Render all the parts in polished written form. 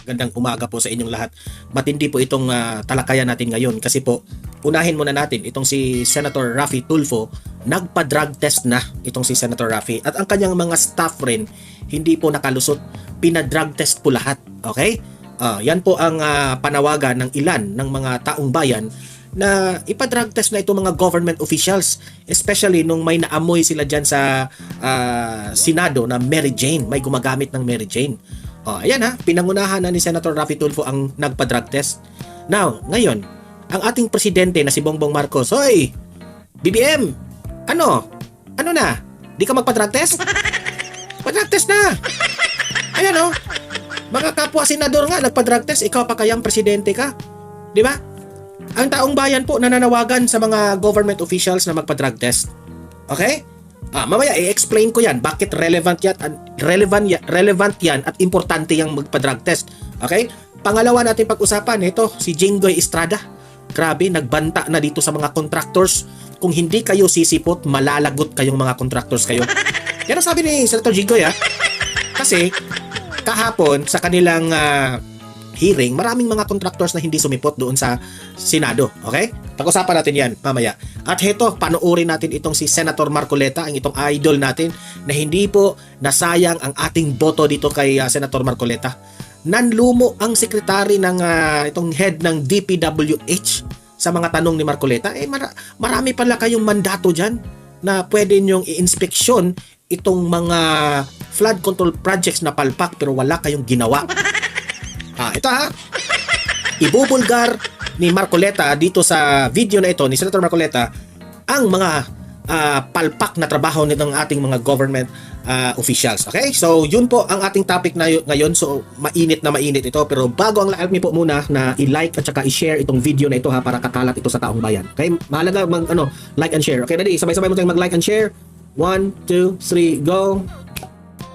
Gandang umaga po sa inyong lahat. Matindi po itong talakayan natin ngayon kasi po unahin muna natin itong si Senator Raffy Tulfo. Nagpa-drug test na itong si Senator Raffy at ang kanyang mga staff rin hindi po nakalusot. Pina-drug test po lahat. Okay? Yan po ang panawagan ng ilan ng mga taong bayan na ipa-drug test na itong mga government officials, especially nung may naamoy sila dyan sa Senado na Mary Jane, may gumagamit ng Mary Jane. Ayan pinangunahan na ni Senator Raffy Tulfo ang nagpa-drug test. Now, ngayon, ang ating presidente na si Bongbong Marcos, hoy, BBM, ano na? Di ka magpa-drug test? Pa-drug test na! Ayan mga kapwa senador nga nagpa-drug test, ikaw pa kayang presidente ka? Di ba? Ang taong bayan po nananawagan sa mga government officials na magpa-drug test. Okay? Mamaya i-explain ko yan bakit relevant yan at importante yung magpa-drug test. Okay? Pangalawa natin pag-usapan, ito si Jinggoy Estrada. Grabe, nagbanta na dito sa mga contractors. Kung hindi kayo sisipot, malalagot kayong mga contractors kayo. Yan ang sabi ni Senator Jinggoy Kasi kahapon sa kanilang hearing, maraming mga contractors na hindi sumipot doon sa Senado. Okay? Pag-usapan natin yan mamaya. At heto, panoorin natin itong si Senator Marcoleta, ang itong idol natin, na hindi po nasayang ang ating boto dito kay Senator Marcoleta. Nanlumo ang sekretary ng itong head ng DPWH sa mga tanong ni Marcoleta. Marami pala kayong mandato dyan na pwede nyong i-inspeksyon itong mga flood control projects na palpak pero wala kayong ginawa. Ito ibubulgar ni Marcoleta dito sa video na ito ni Senator Marcoleta ang mga palpak na trabaho nitong ating mga government officials. Okay? So, yun po ang ating topic na ngayon. So, mainit ito. Pero bago ang live me po muna na i-like at saka i-share itong video na ito para kakalat ito sa taong bayan. Okay? Mahalaga like and share. Okay, ready? Sabay-sabay mo tayong mag-like and share. 1, 2, 3, go!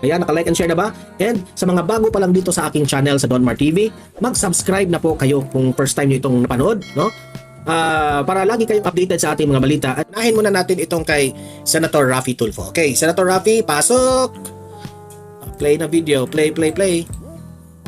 Ayan, naka-like and share na ba? And sa mga bago pa lang dito sa aking channel sa Donmar TV, mag-subscribe na po kayo kung first time nyo itong napanood, no? Para lagi kayong updated sa ating mga balita. At nahin muna natin itong kay Senator Raffy Tulfo. Okay, Senator Raffy, pasok! Play na video. Play.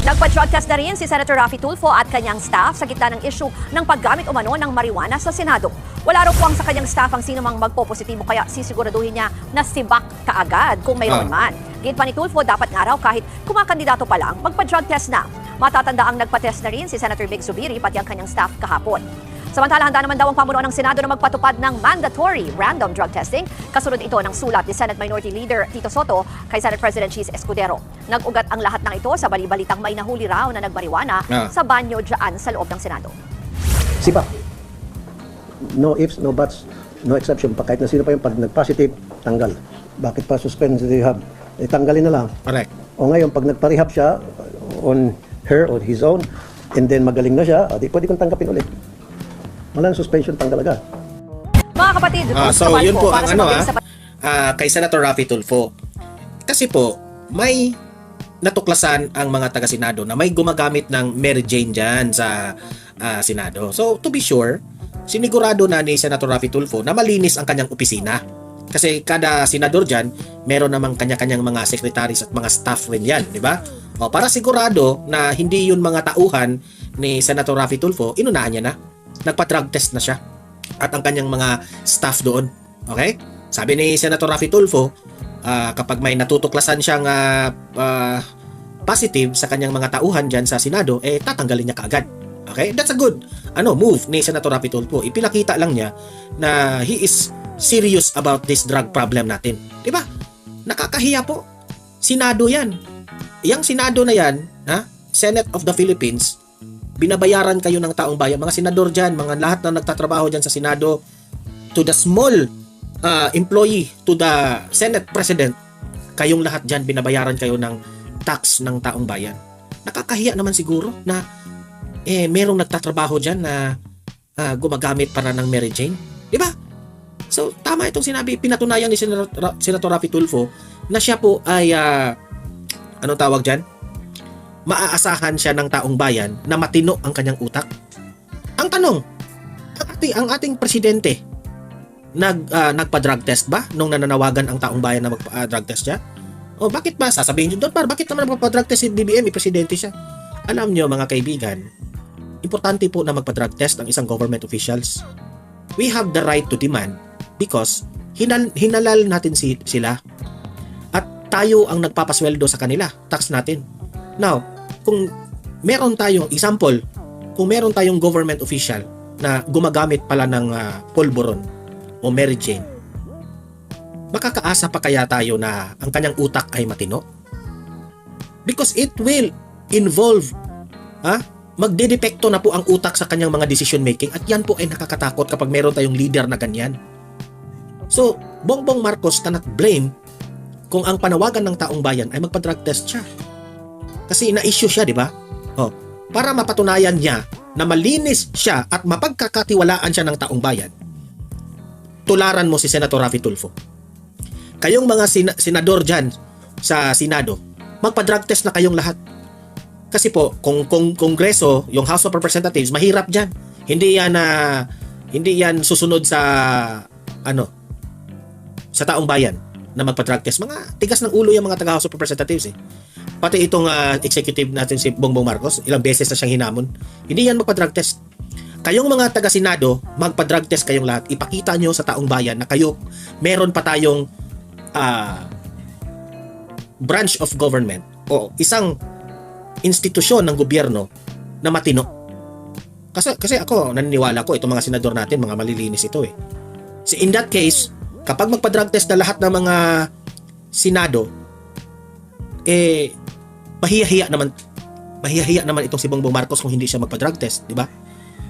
Nagpa-drug test na rin si Senator Raffy Tulfo at kanyang staff sa gitna ng issue ng paggamit umano ng marijuana sa Senado. Wala raw puwang sa kanyang staff ang sino mang magpopositibo kaya sisiguraduhin niya na sibak kaagad kung mayroon man. Gate pa ni Tulfo, dapat nga raw kahit kumakandidato pa lang, magpa-drug test na. Matatanda ang nagpa-test na rin si Senator Mig Zubiri pati ang kanyang staff kahapon. Samantala, handa naman daw ang pamunuan ng Senado na magpatupad ng mandatory random drug testing. Kasunod ito ng sulat ni Senate Minority Leader Tito Soto kay Senate President Cheese Escudero. Nag-ugat ang lahat ng ito sa bali-balitang may nahuli raw na nagmariwana sa banyo dyan sa loob ng Senado. Sipa. No ifs, no buts, no exception. Kahit na sino pa yung pag nag-positive, tanggal. Bakit pa suspend sa rehab? Tanggalin na lang. Correct. O ngayon, pag nagpa-rehab siya on her or his own, and then magaling na siya, di pwede kong tanggapin ulit. Walang suspension, tanggal agad. Mga kapatid, so yun po ang kay Senator Raffy Tulfo. Kasi po, may natuklasan ang mga taga-Senado na may gumagamit ng Mary Jane dyan sa Senado. So, to be sure, sinigurado na ni Senator Raffy Tulfo na malinis ang kanyang opisina. Kasi kada senador dyan, meron namang kanya-kanyang mga secretaries at mga staff rin yan, di ba? Para sigurado na hindi yun mga tauhan ni Senator Raffy Tulfo, inunahan niya na. Nagpa-drug test na siya at ang kanyang mga staff doon. Okay? Sabi ni Senator Raffy Tulfo, kapag may natutuklasan siyang positive sa kanyang mga tauhan dyan sa Senado, tatanggalin niya kaagad. Okay? That's a good move ni Senator Raffy Tulfo. Ipinakita lang niya na he is serious about this drug problem natin. Diba? Nakakahiya po. Senado yan. Yang Senado na yan, Senate of the Philippines, binabayaran kayo ng taong bayan, mga senador dyan, mga lahat na nagtatrabaho dyan sa Senado, to the small employee, to the Senate President, kayong lahat dyan, binabayaran kayo ng tax ng taong bayan. Nakakahiya naman siguro na merong nagtatrabaho dyan na gumagamit para ng Mary Jane. Diba? So, tama itong sinabi, pinatunayan ni Senator Raffy Tulfo na siya po ay, anong tawag dyan? Maaasahan siya ng taong bayan na matino ang kanyang utak. Ang tanong, ang ating presidente nagpa-drug test ba nung nananawagan ang taong bayan na magpa-drug test siya? O bakit ba? Sasabihin nyo doon, bakit naman magpa-drug test si BBM? Presidente siya. Alam nyo mga kaibigan, importante po na magpa-drug test ang isang government officials. We have the right to demand because hinalal natin sila. At tayo ang nagpapasweldo sa kanila, tax natin. Now, kung meron tayong example, kung meron tayong government official na gumagamit pala ng polvoron o Mary Jane, makakaasa pa kaya tayo na ang kanyang utak ay matino? Because it will involve magdedepekto na po ang utak sa kanyang mga decision making, at yan po ay nakakatakot kapag meron tayong leader na ganyan. So, Bongbong Marcos cannot blame kung ang panawagan ng taong bayan ay magpa-drug test siya. Kasi na-issue siya, di ba? Para mapatunayan niya na malinis siya at mapagkakatiwalaan siya ng taong bayan, tularan mo si Senator Raffy Tulfo. Kayong mga senador dyan sa Senado, magpa-drug test na kayong lahat. Kasi po, kung Kongreso, yung House of Representatives, mahirap dyan. Hindi yan susunod sa sa taong bayan na magpa-drug test. Mga tigas ng ulo yung mga taga-House of Representatives . Pati itong executive natin si Bongbong Marcos, ilang beses na siyang hinamon. Hindi yan magpa-drug test. Kayong mga taga-Senado, magpa-drug test kayong lahat. Ipakita nyo sa taong bayan na kayo, meron pa tayong branch of government o isang institusyon ng gobyerno na matino. Kasi ako, naniniwala ko, itong mga senador natin, mga malilinis ito . So in that case, kapag magpa-drug test na lahat ng mga Senado, mahihiya naman itong si Bongbong Marcos kung hindi siya magpa-drug test, di ba?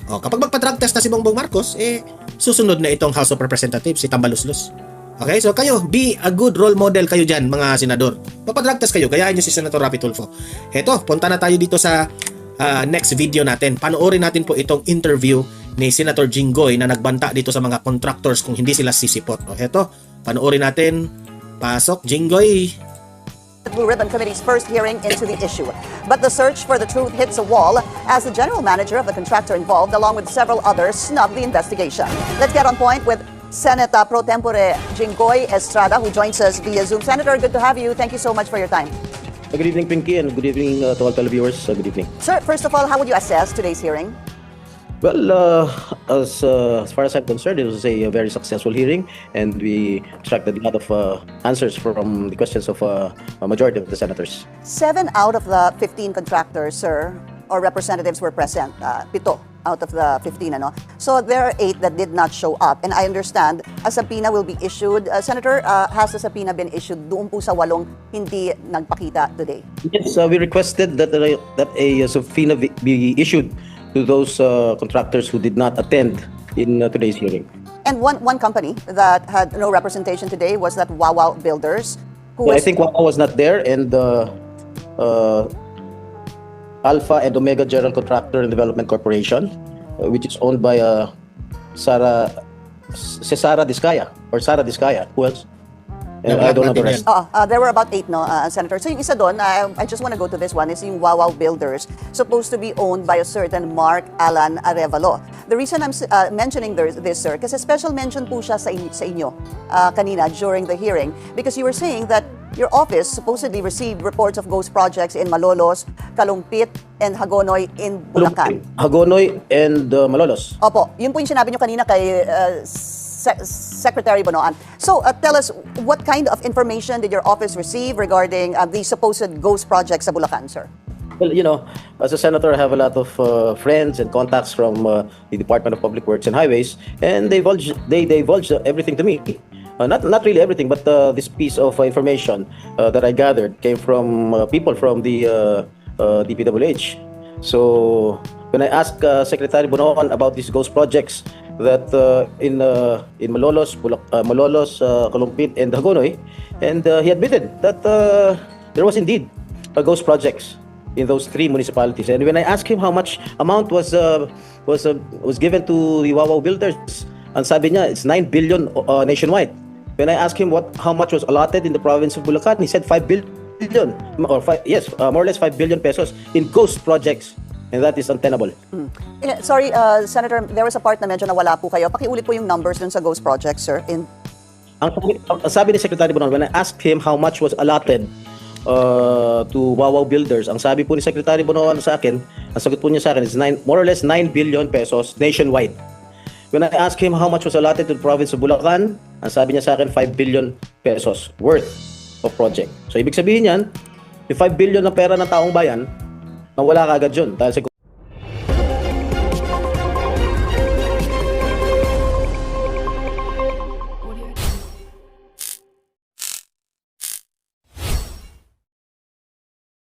Kapag magpa-drug test na si Bongbong Marcos, susunod na itong House of Representatives, si Tambaluslos. Okay, so kayo, be a good role model kayo dyan, mga senador. Magpa-drug test kayo, gayahin nyo si Senator Raffy Tulfo. Heto, punta na tayo dito sa next video natin. Panoorin natin po itong interview ni Senator Jinggoy na nagbanta dito sa mga contractors kung hindi sila sisipot. Heto, panoorin natin. Pasok, Jinggoy. Blue Ribbon Committee's first hearing into the issue. But the search for the truth hits a wall as the general manager of the contractor involved, along with several others, snubbed the investigation. Let's get on point with Senate Pro Tempore Jinggoy Estrada, who joins us via Zoom. Senator, good to have you. Thank you so much for your time. Good evening, Pinky, and good evening to all televiewers. Good evening. Sir, first of all, how would you assess today's hearing? Well, as far as I'm concerned, it was a very successful hearing, and we extracted a lot of answers from the questions of a majority of the senators. 7 out of the 15 contractors, sir, or representatives were present. 7 out of the 15, ano? So there are 8 that did not show up, and I understand a subpoena will be issued. Senator, has the subpoena been issued doon po sa 8 hindi nagpakita today? Yes, we requested that a subpoena be issued to those contractors who did not attend in today's hearing. And one company that had no representation today was that Wawa Builders. I think Wawa was not there, and Alpha and Omega General Contractor and Development Corporation, which is owned by Sara Diskaya, or Sara Diskaya. Who else? And I don't know the rest. There were about 8, no, Senator. So yung isa doon, I just want to go to this one, is yung Wawa Builders, supposed to be owned by a certain Mark Alan Arevalo. The reason I'm mentioning this, sir, kasi special mention po siya sa inyo kanina during the hearing, because you were saying that your office supposedly received reports of ghost projects in Malolos, Kalumpit, and Hagonoy in Bulacan. Hagonoy and Malolos. Opo, yun po yung sinabi nyo kanina kay Secretary Bonoan. So tell us, what kind of information did your office receive regarding these supposed ghost projects sa Bulacan, sir? Well, as a senator, I have a lot of friends and contacts from the Department of Public Works and Highways, and they divulged everything to me. Not really everything, but this piece of information that I gathered came from people from the DPWH. So when I asked Secretary Bonoan about these ghost projects that in Malolos, Kalumpit, and Hagonoy, and he admitted that there was indeed ghost projects in those 3 municipalities. And when I asked him how much amount was given to the Wawa Builders, ang sabi niya, it's 9 billion nationwide. When I asked him how much was allotted in the province of Bulacan, he said 5 billion, more or less 5 billion pesos in ghost projects. And that is untenable. Sorry, Senator, there was a part na medyo nawala po kayo. Pakiulit po yung numbers dun sa ghost projects, sir. Ang sabi ni Secretary Bonoan, when I asked him how much was allotted to Wawaw Builders. Ang sabi po ni Secretary Bonoan sa akin, ang sagot po niya sa akin is more or less 9 billion pesos nationwide. When I asked him how much was allotted to the province of Bulacan, ang sabi niya sa akin 5 billion pesos worth of project. So ibig sabihin yan, yung 5 billion na pera ng taong bayan, nawala ka agad yun dahil sa